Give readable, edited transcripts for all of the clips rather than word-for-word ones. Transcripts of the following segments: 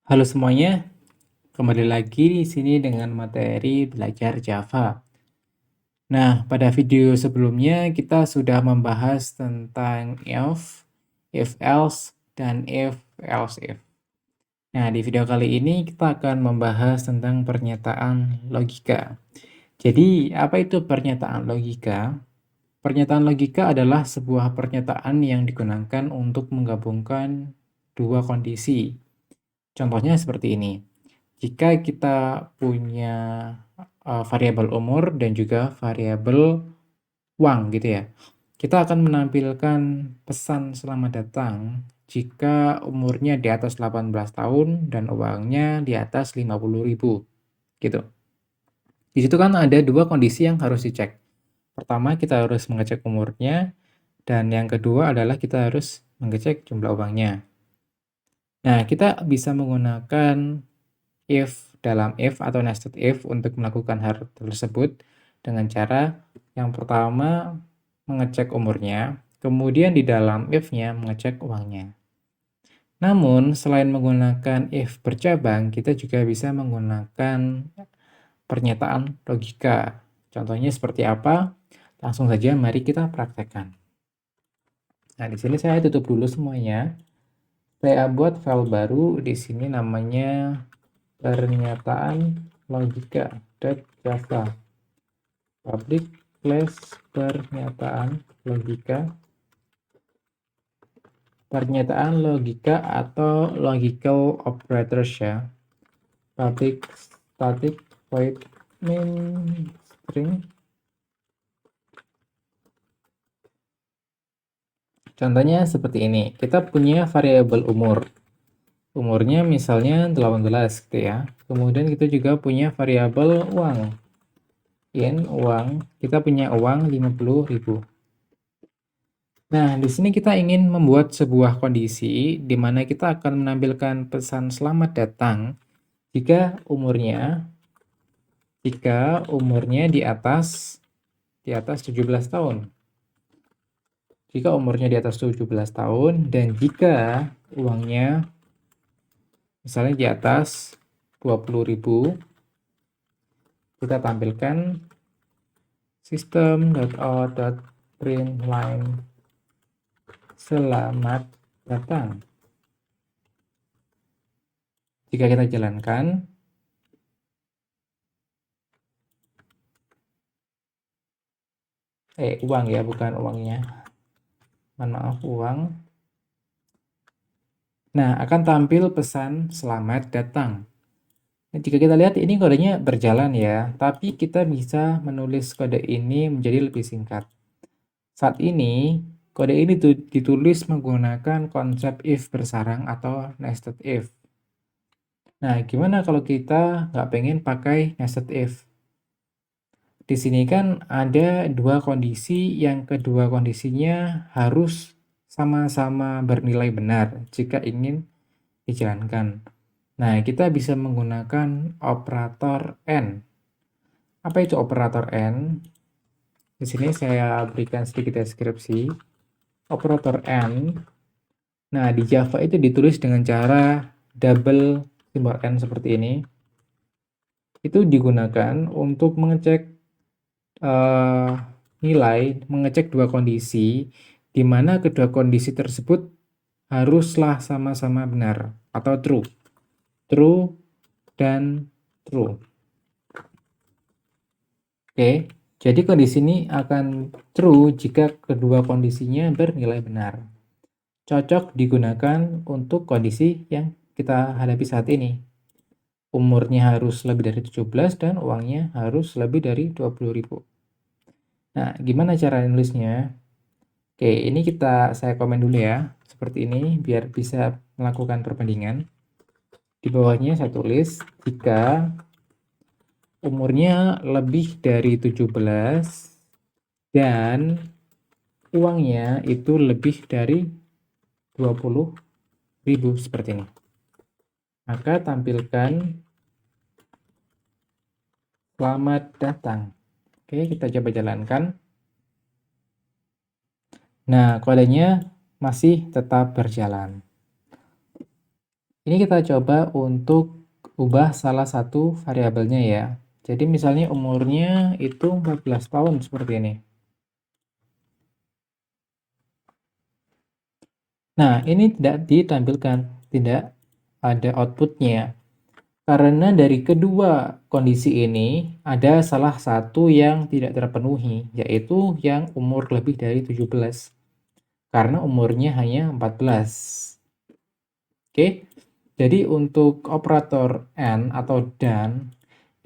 Halo semuanya, kembali lagi di sini dengan materi belajar Java. Nah, pada video sebelumnya kita sudah membahas tentang if else, dan if else if. Nah, di video kali ini kita akan membahas tentang pernyataan logika. Jadi, apa itu pernyataan logika? Pernyataan logika adalah sebuah pernyataan yang digunakan untuk menggabungkan dua kondisi. Contohnya seperti ini. Jika kita punya variabel umur dan juga variabel uang gitu ya, kita akan menampilkan pesan selamat datang jika umurnya di atas 18 tahun dan uangnya di atas 50.000 gitu. Di situ kan ada dua kondisi yang harus dicek. Pertama, kita harus mengecek umurnya, dan yang kedua adalah kita harus mengecek jumlah uangnya. Nah, kita bisa menggunakan dalam if atau nested if untuk melakukan hal tersebut dengan cara yang pertama mengecek umurnya, kemudian di dalam if-nya mengecek uangnya. Namun, selain menggunakan if bercabang, kita juga bisa menggunakan pernyataan logika. Contohnya seperti apa? Langsung saja mari kita praktekkan. Nah, di sini saya tutup dulu semuanya. Saya buat file baru di sini namanya pernyataan logika.java. Public place pernyataan logika atau logical operators ya. Public static void main string. Contohnya seperti ini. Kita punya variabel umur. Umurnya misalnya 18 gitu ya. Kemudian kita juga punya variabel uang. Uang, kita punya uang 50.000. Nah, di sini kita ingin membuat sebuah kondisi di mana kita akan menampilkan pesan selamat datang jika umurnya di atas 17 tahun. Jika umurnya di atas 17 tahun dan jika uangnya misalnya di atas 20.000, kita tampilkan system.out.println selamat datang. Jika kita jalankan, uang ya, bukan uangnya. Mohon maaf, uang. Nah, akan tampil pesan selamat datang. Nah, jika kita lihat ini kodenya berjalan ya, tapi kita bisa menulis kode ini menjadi lebih singkat. Saat ini, kode ini ditulis menggunakan konsep if bersarang atau nested if. Nah, gimana kalau kita nggak pengen pakai nested if? Di sini kan ada dua kondisi, yang kedua kondisinya harus sama-sama bernilai benar jika ingin dijalankan. Nah, kita bisa menggunakan operator AND. Apa itu operator AND? Di sini saya berikan sedikit deskripsi. Operator AND, nah di Java itu ditulis dengan cara double simbol AND seperti ini. Itu digunakan untuk mengecek mengecek dua kondisi, di mana kedua kondisi tersebut haruslah sama-sama benar atau true. True dan true. Oke, jadi kondisi ini akan true jika kedua kondisinya bernilai benar. Cocok digunakan untuk kondisi yang kita hadapi saat ini. Umurnya harus lebih dari 17 dan uangnya harus lebih dari 20.000. Nah, gimana cara nulisnya? Oke, ini saya komen dulu ya, seperti ini biar bisa melakukan perbandingan. Di bawahnya saya tulis jika umurnya lebih dari 17 dan uangnya itu lebih dari 20.000 seperti ini. Maka tampilkan selamat datang. Oke, kita coba jalankan. Nah, kodenya masih tetap berjalan. Ini kita coba untuk ubah salah satu variabelnya ya. Jadi misalnya umurnya itu 14 tahun seperti ini. Nah, ini tidak ditampilkan, tidak ada outputnya. Karena dari kedua kondisi ini ada salah satu yang tidak terpenuhi, yaitu yang umur lebih dari 17. Karena umurnya hanya 14. Oke. Jadi untuk operator AND atau DAN,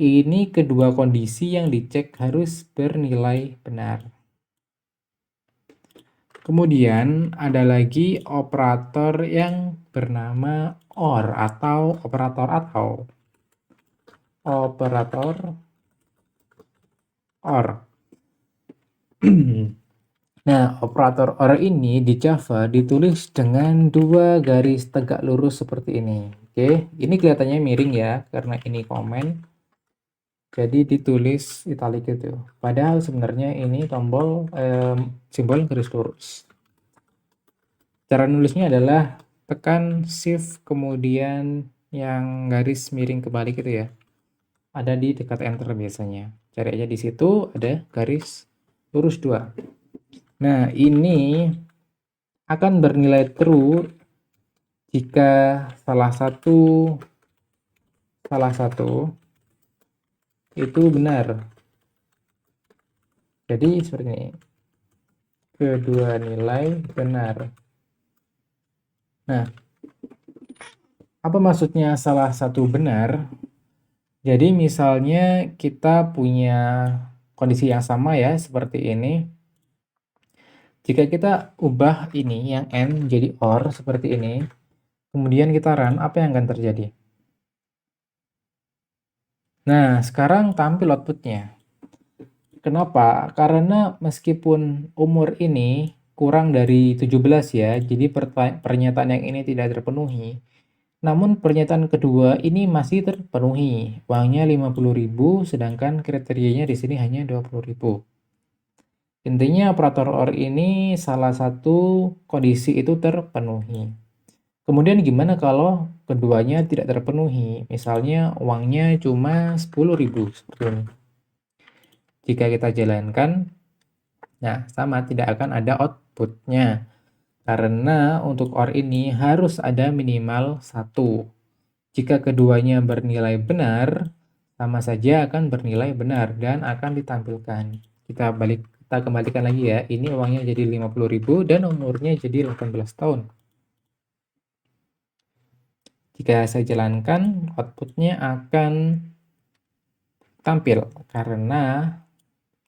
ini kedua kondisi yang dicek harus bernilai benar. Kemudian ada lagi operator yang bernama OR atau operator atau. Operator OR. Nah, operator OR ini di Java ditulis dengan dua garis tegak lurus seperti ini. Oke, ini kelihatannya miring ya, karena ini komen. Jadi ditulis italic itu. Padahal sebenarnya ini tombol simbol garis lurus. Cara nulisnya adalah tekan shift kemudian yang garis miring kebalik itu ya. Ada di dekat enter biasanya. Cari aja di situ ada garis lurus 2. Nah, ini akan bernilai true jika salah satu itu benar. Jadi seperti ini. Kedua nilai benar. Nah, apa maksudnya salah satu benar? Jadi misalnya kita punya kondisi yang sama ya, seperti ini. Jika kita ubah ini yang N jadi OR seperti ini, kemudian kita run, apa yang akan terjadi? Nah, sekarang tampil outputnya. Kenapa? Karena meskipun umur ini kurang dari 17 ya, jadi pernyataan yang ini tidak terpenuhi. Namun pernyataan kedua ini masih terpenuhi. Uangnya 50.000, sedangkan kriterianya di sini hanya 20.000. Intinya operator OR ini salah satu kondisi itu terpenuhi. Kemudian gimana kalau keduanya tidak terpenuhi? Misalnya uangnya cuma 10.000 seperti ini. Jika kita jalankan, nah sama, tidak akan ada outputnya. Karena untuk OR ini harus ada minimal 1. Jika keduanya bernilai benar, sama saja akan bernilai benar dan akan ditampilkan. Kita kembalikan lagi ya. Ini uangnya jadi 50.000 dan umurnya jadi 18 tahun. Jika saya jalankan, outputnya akan tampil karena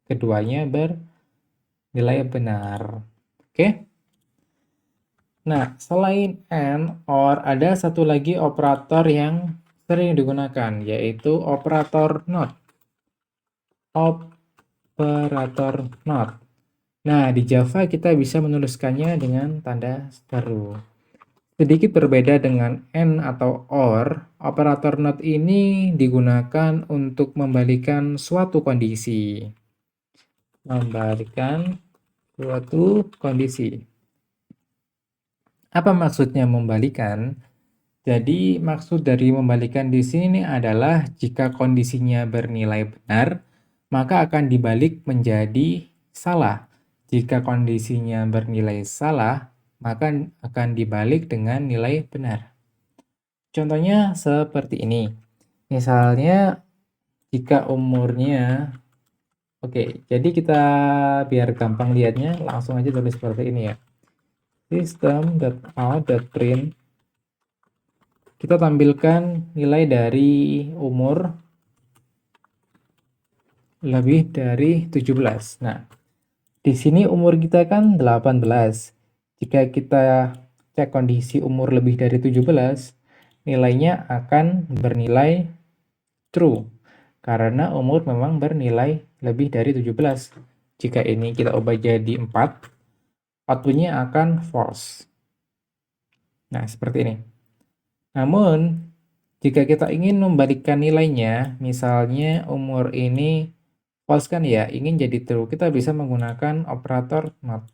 keduanya bernilai benar. Oke. Nah, selain AND, OR, ada satu lagi operator yang sering digunakan, yaitu operator NOT. Operator NOT. Nah, di Java kita bisa menuliskannya dengan tanda seru. Sedikit berbeda dengan AND atau OR, operator NOT ini digunakan untuk membalikan suatu kondisi. Membalikan suatu kondisi. Apa maksudnya membalikan? Jadi maksud dari membalikan di sini adalah jika kondisinya bernilai benar, maka akan dibalik menjadi salah. Jika kondisinya bernilai salah, maka akan dibalik dengan nilai benar. Contohnya seperti ini. Misalnya jika umurnya, oke, jadi kita biar gampang lihatnya, langsung aja tulis seperti ini ya. System.out.print, kita tampilkan nilai dari umur lebih dari 17. Nah, di sini umur kita kan 18. Jika kita cek kondisi umur lebih dari 17, nilainya akan bernilai true. Karena umur memang bernilai lebih dari 17. Jika ini kita ubah jadi 4, outputnya akan false. Nah, seperti ini. Namun, jika kita ingin membalikkan nilainya, misalnya umur ini false kan ya, ingin jadi true, kita bisa menggunakan operator not.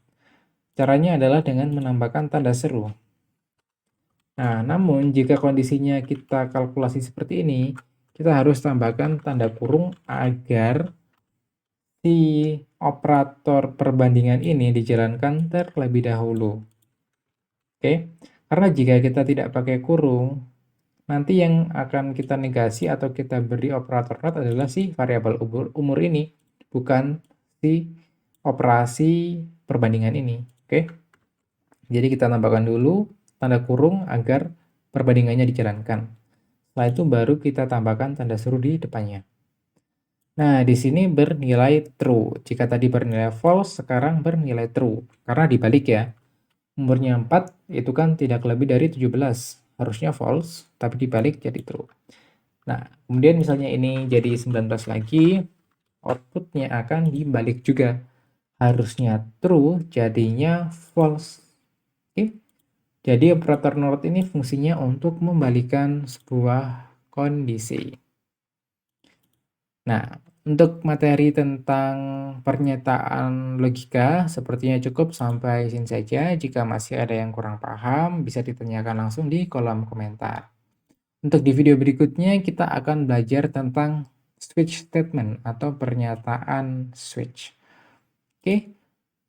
Caranya adalah dengan menambahkan tanda seru. Nah, namun jika kondisinya kita kalkulasi seperti ini, kita harus tambahkan tanda kurung agar si operator perbandingan ini dijalankan terlebih dahulu. Oke, karena jika kita tidak pakai kurung, nanti yang akan kita negasi atau kita beri operator not adalah si variabel umur ini, bukan si operasi perbandingan ini. Oke, jadi kita tambahkan dulu tanda kurung agar perbandingannya dijalankan. Setelah itu baru kita tambahkan tanda seru di depannya. Nah, di sini bernilai true. Jika tadi bernilai false, sekarang bernilai true. Karena dibalik ya. Umurnya 4 itu kan tidak lebih dari 17. Harusnya false, tapi dibalik jadi true. Nah, kemudian misalnya ini jadi 19 lagi, outputnya akan dibalik juga. Harusnya true, jadinya false. Oke? Jadi operator NOT ini fungsinya untuk membalikan sebuah kondisi. Nah, untuk materi tentang pernyataan logika sepertinya cukup sampai sini saja. Jika masih ada yang kurang paham, bisa ditanyakan langsung di kolom komentar. Untuk di video berikutnya, kita akan belajar tentang switch statement atau pernyataan switch. Oke,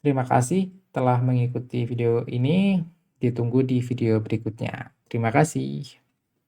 terima kasih telah mengikuti video ini. Ditunggu di video berikutnya. Terima kasih.